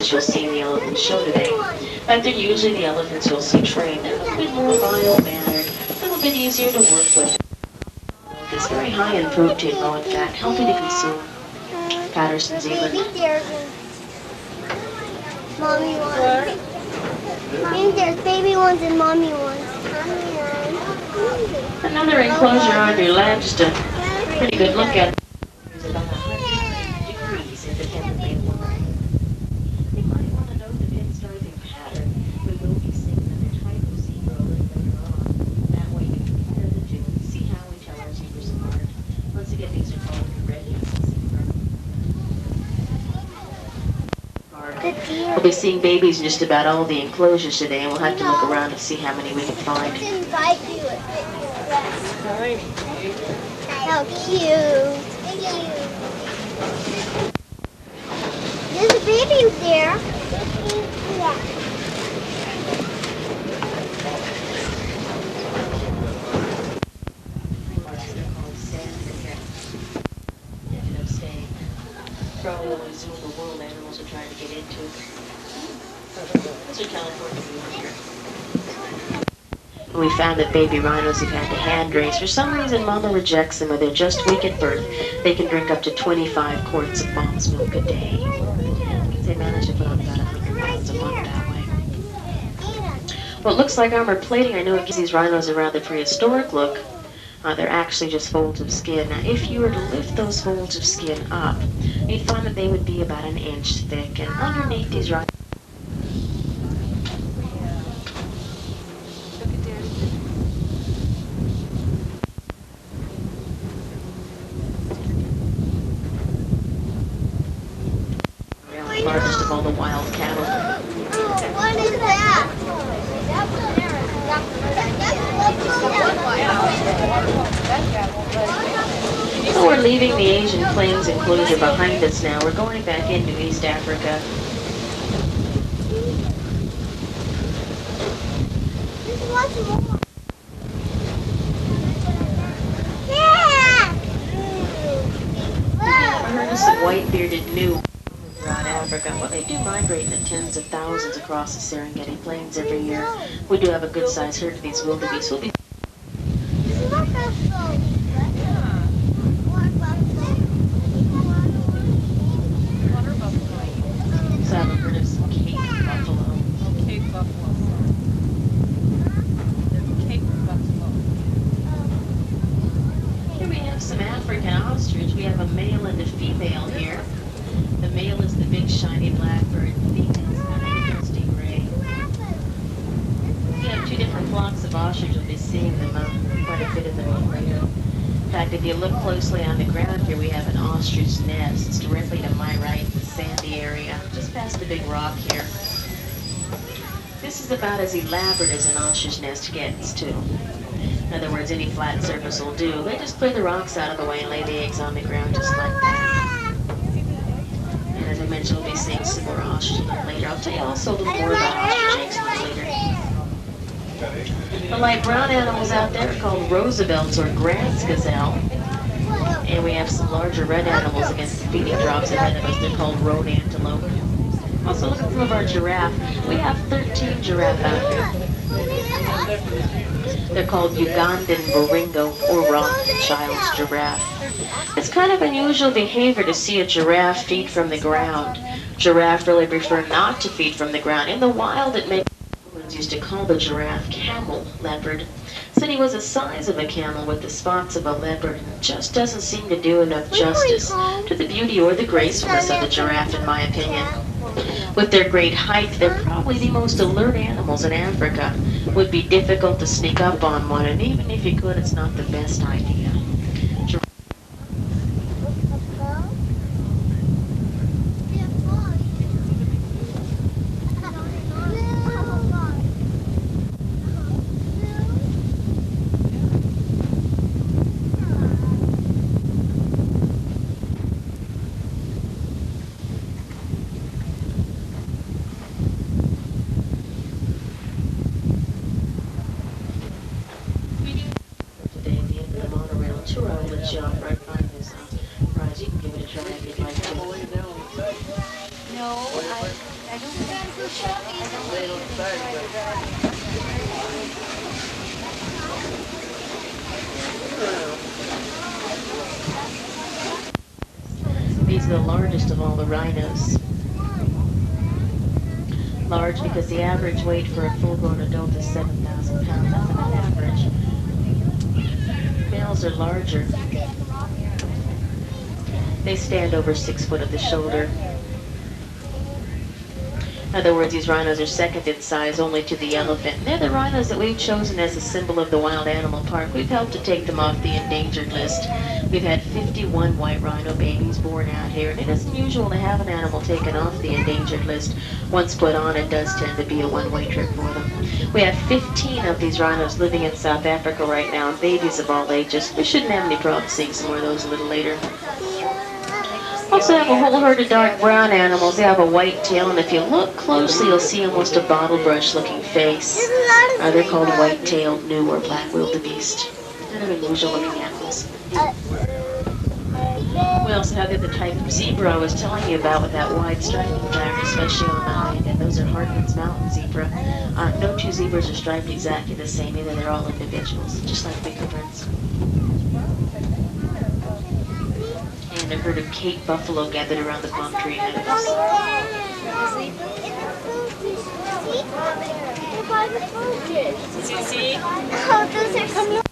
you'll see in the elephant show today. In fact, they're usually the elephants you'll see trained. They're a little bit more mild-mannered, a little bit easier to work with. It's very high in protein, low in fat, healthy to consume. Patterson, Zealand. Mommy ones. I think there's baby ones and mommy ones. Another enclosure on your left, just a pretty good look at it. It's about 100 degrees independently of one. You might want to note the pinstriping pattern. We will be seeing another type of zebra a little later on. That way you can compare the two and see how we tell our zebras apart. Once again, these are called red zebra. We'll be seeing babies in just about all the enclosures today, and we'll have to look around to see how many we can find. How cute. There's a baby there. Probably only zoo in the world animals are trying to get into. Those are California beavers here. We found that baby rhinos have had to hand raise. For some reason, mama rejects them when they're just weak at birth. They can drink up to 25 quarts of mom's milk a day. They manage to put on about 100 pounds a month that way. Well, it looks like armor plating. I know it gives these rhinos a rather prehistoric look. They're actually just folds of skin. Now, if you were to lift those folds of skin up, you'd find that they would be about an inch thick. And underneath these rhinos, largest of all the wild cattle. What is that? So we're leaving the Asian Plains enclosure behind us now. We're going back into East Africa. There's lots more. Yeah! I heard of some white-bearded gnu throughout Africa. Well, they do migrate in the tens of thousands across the Serengeti Plains every year. We do have a good-sized herd of these wildebeest. We'll be so I've heard of some Cape buffalo. Cape buffalo. Cape buffalo. Here we have some African ostrich. We have a male and a female here. The male is the big shiny black bird. The female is kind of a dusty gray. We have two different flocks of ostrich. You'll be seeing them quite a bit of them later. In fact, if you look closely on the ground here, we have an ostrich nest. It's directly to my right, the sandy area, just past the big rock here. This is about as elaborate as an ostrich nest gets, too. In other words, any flat surface will do. They just clear the rocks out of the way and lay the eggs on the ground just like that. And as I mentioned, we'll be seeing some more ostrich later. I'll tell you also a little more about ostrich eggs later. The light brown animals out there are called Roosevelt's or Grant's gazelle. And we have some larger red animals against the feeding drops ahead of us. They're called road antelope. Also, look at some of our giraffe. We have 13 giraffe out here. They're called Ugandan Baringo or Rothschild's giraffe. It's kind of unusual behavior to see a giraffe feed from the ground. Giraffe really prefer not to feed from the ground. In the wild, it makes used to call the giraffe camel leopard. Said he was the size of a camel with the spots of a leopard and just doesn't seem to do enough justice to the beauty or the gracefulness of the giraffe, in my opinion. With their great height, they're probably the most alert animals in Africa. Would be difficult to sneak up on one, and even if you could, it's not the best idea. Jump right by this. Raj, you can give it a try if you'd like to. No, I These are the largest of all the rhinos. Large because the average weight for a full-grown adult is 7,000 pounds. That's about average. Males are larger. They stand over 6 foot at the shoulder. In other words, these rhinos are second in size only to the elephant. They're the rhinos that we've chosen as a symbol of the Wild Animal Park. We've helped to take them off the endangered list. We've had 51 white rhino babies born out here, and it isn't usual to have an animal taken off the endangered list. Once put on, it does tend to be a one-way trip for them. We have 15 of these rhinos living in South Africa right now, babies of all ages. We shouldn't have any problem seeing some more of those a little later. Also have a whole herd of dark brown animals. They have a white tail, and if you look closely, you'll see almost a bottle brush looking face. They're called white-tailed gnu or black wildebeest. They're unusual looking animals. We also have the type of zebra I was telling you about with that wide striping pattern, especially on the hind, and those are Hartman's mountain zebra. No two zebras are striped exactly the same either. They're all individuals, just like bighorns. And a herd of Cape buffalo gathered around the palm tree ahead of us. Oh, those are coming.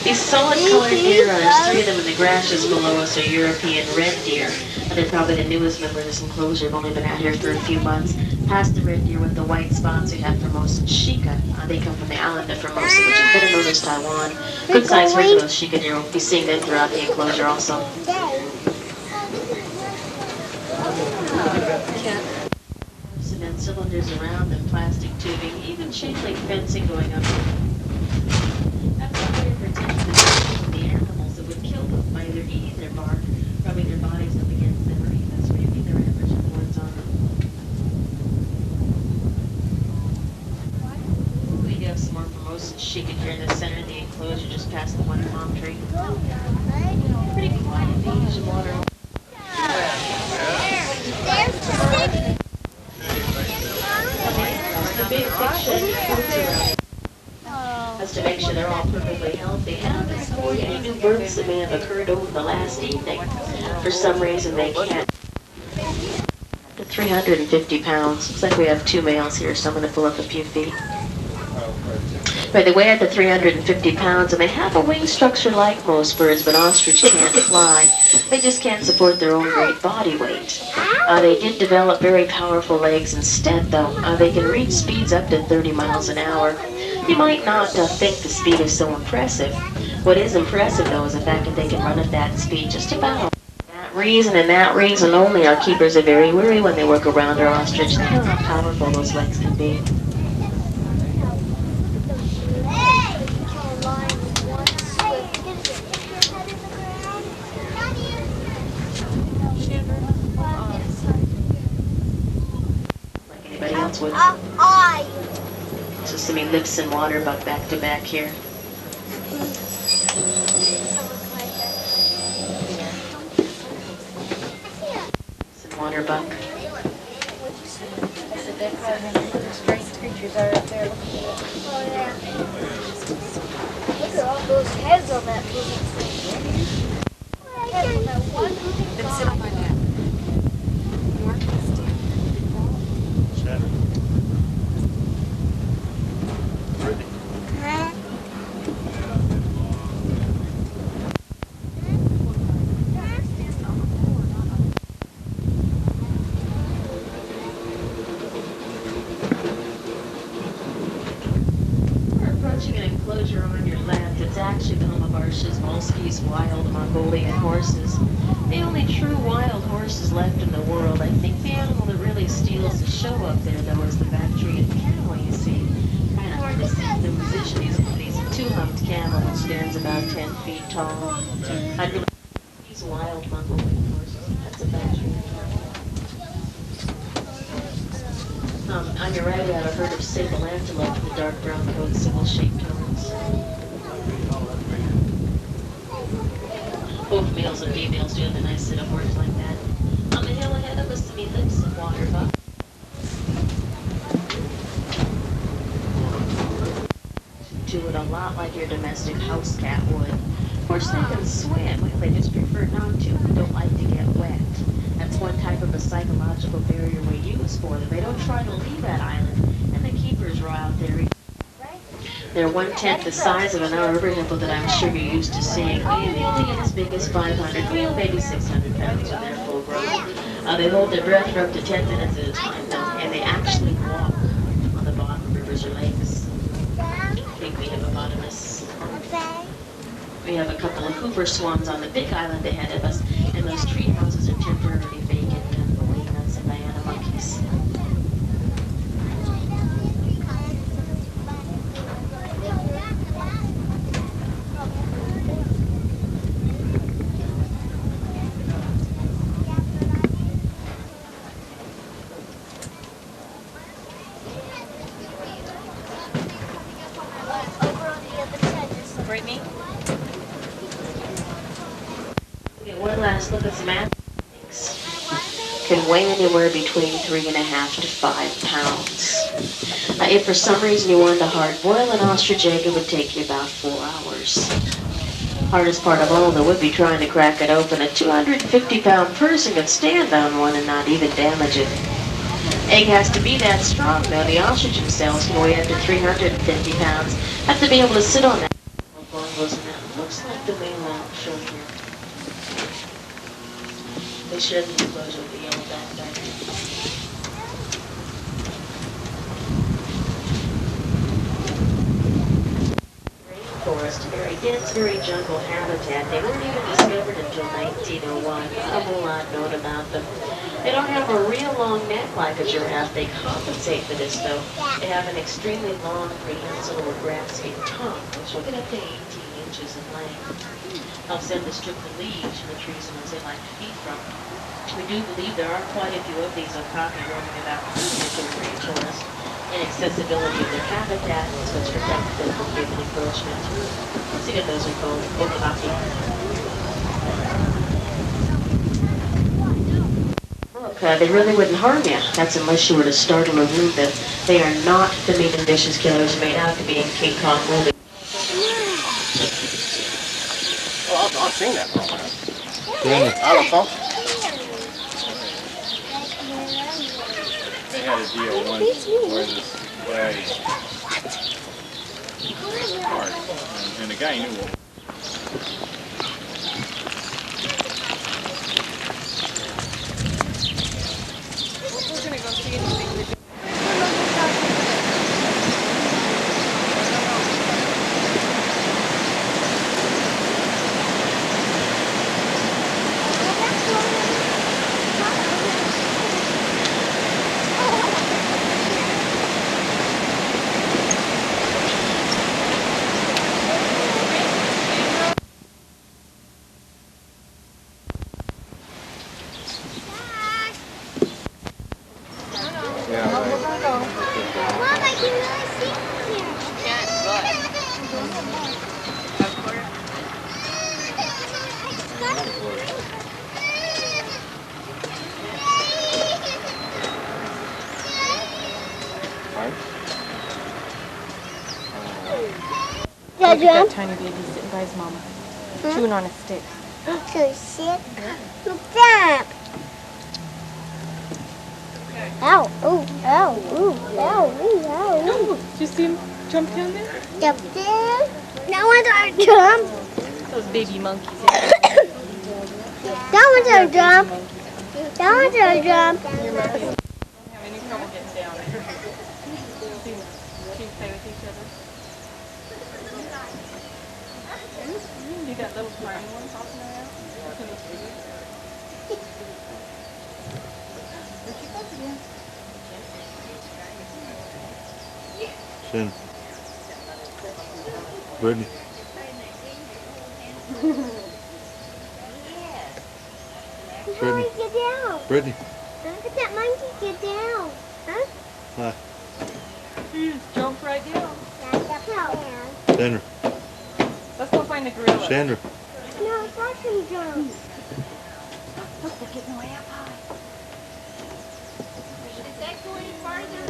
These solid-colored deer runners, 3 of them in the grasses below us, are European red deer. They're probably the newest member of this enclosure. They've only been out here for a few months. Past the red deer with the white spots, we have Formosan Shika. They come from the island of Formosa, which is better known as Taiwan. Good-sized herds of those Shika deer. We'll be seeing them throughout the enclosure also. Cement cylinders around them, plastic tubing, even chain link fencing going up. That's a way to protect the animals that would kill them by either eating their bark, rubbing their bodies up against them, or even scraping their antlers and horns on them. We have some more Formosan Shika here in the center of the enclosure, just past the one palm tree. Pretty quiet, the Asian water. The big fiction has to make sure they're all perfectly healthy and avoid any new births that may have occurred over the last evening. For some reason, they can't. To 350 pounds. Looks like we have 2 males here, so I'm going to pull up a few feet. But they weigh up to 350 pounds, and they have a wing structure like most birds, but ostrich can't fly. They just can't support their own great body weight. They did develop very powerful legs instead, though. They can reach speeds up to 30 miles an hour. You might not think the speed is so impressive. What is impressive, though, is the fact that they can run at that speed just about. That reason and that reason only, our keepers are very weary when they work around our ostrich. They know how powerful those legs can be. Like anybody else would. So Simi lifts and water buck back to back here. Some water buck. Strange creatures are up there. Oh, yeah. Look at all those heads on that moving thing. Then sit on my lap. We're approaching an enclosure on your left. It's actually the home of our Przewalski's wild Mongolian horses. The only true wild horses left in the world. I think the animal that really steals the show up there, though, is the Bactrian camel, you see. Kind of hard to see the position. He's a two-humped camel which stands about 10 feet tall. I'd really these wild Mongolian horses. That's a Bactrian camel. On your right, we have a herd of sable antelope with the dark brown coat, sickle-shaped horns. Both both males and females do have a nice set of words like that. On the hill ahead of us, the lips and water buck. Do it a lot like your domestic house cat would. Of course, they can swim. Well, they just prefer not to. They don't like to get wet. That's one type of a psychological barrier we use for them. They don't try to leave that island, and the keepers are out there. They're 1/10 the size of an outer river hippo that I'm sure you're used to seeing. Maybe only get as big as 500, well, maybe 600 pounds when they're full grown. They hold their breath for up to 10 minutes at a time, though, and they actually walk on the bottom of rivers or lakes. I think we have hippopotamus. We have a couple of Hoover swans on the big island ahead of us, and those tree houses are temporarily vacant, pangolinas and Diana monkeys. Brittany? Okay, one last look at some animals. Can weigh anywhere between 3.5 to 5 pounds. If for some reason you wanted to hard boil an ostrich egg, it would take you about 4 hours. Hardest part of all, though, would be trying to crack it open. A 250-pound person could stand on one and not even damage it. Egg has to be that strong, though. The ostrich themselves can weigh up to 350 pounds. Have to be able to sit on that. Looks like the main lamp shown here. They should have the enclosure with the yellow backpack. Rainforest, very dense, very jungle habitat. They weren't even discovered until 1901. Not a whole lot known about them. They don't have a real long neck like a giraffe. They compensate for this, though. They have an extremely long, prehensile, or grasping tongue, which will get up to 18 inches in length. Helps them to strip the leaves from the trees and those they like to feed from. We do believe there are quite a few of these okapi roaming about the rainforest. Inaccessibility of their habitat is what's protected them from human encroachment. Let's see what those are called, okapi. They really wouldn't harm you. That's unless you were to startle or wound them. They are not the meat and vicious killers made out to be in King Kong movies. Oh, I've seen that. Yeah. They had a deal once where this guy, and the guy knew what. We're gonna go see anything. Look at that tiny baby sitting by his mama, chewing on a stick. So sick. Look that. Ow, ooh, ow, ooh, ow, ooh, ow, ooh. Did you see him jump down there? Jump there. That one's our jump. Those baby monkeys. That one's our jump. That one's our jump. Your monkeys don't have any trouble getting down there. Can you play with each other? You got little tiny ones hopping around? Can you see it? There she goes again. Shin. Brittany. Brittany. Get down. Brittany. Look at that monkey get down. Huh? Hi. You just jumped right down. That's up down. Sandra. Let's go find the gorilla. Sandra. Now watch him jump. Look, they're getting way up high. Is that going farther?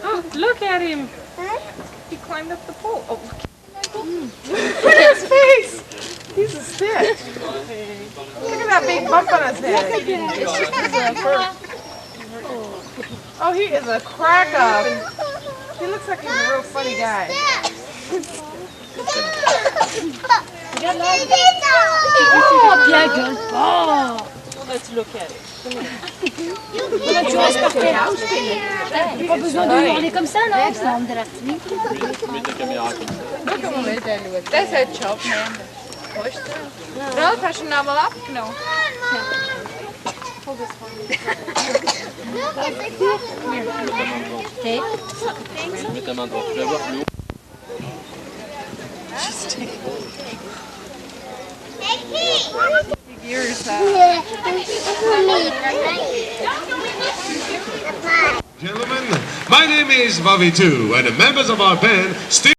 Oh, look at him. Huh? He climbed up the pole. Oh, look at his face. He's a stitch. Look at that big bump on his head. Oh, he is a crack up. He looks like he's a real funny guy. Oh, bien gueule pas. Let's look at it. Tu restes par terre. Pas besoin de hurler comme ça, non? Ça me dérange. Tu mets ta caméra comme ça. Look at him into it. That's a chop, man. Push through. No, hast du ihn einmal abgenommen? Hold this one. Mets ta main droite. Tu vas voir le haut. Years, Gentlemen, my name is Bobby Two, and the members of our band still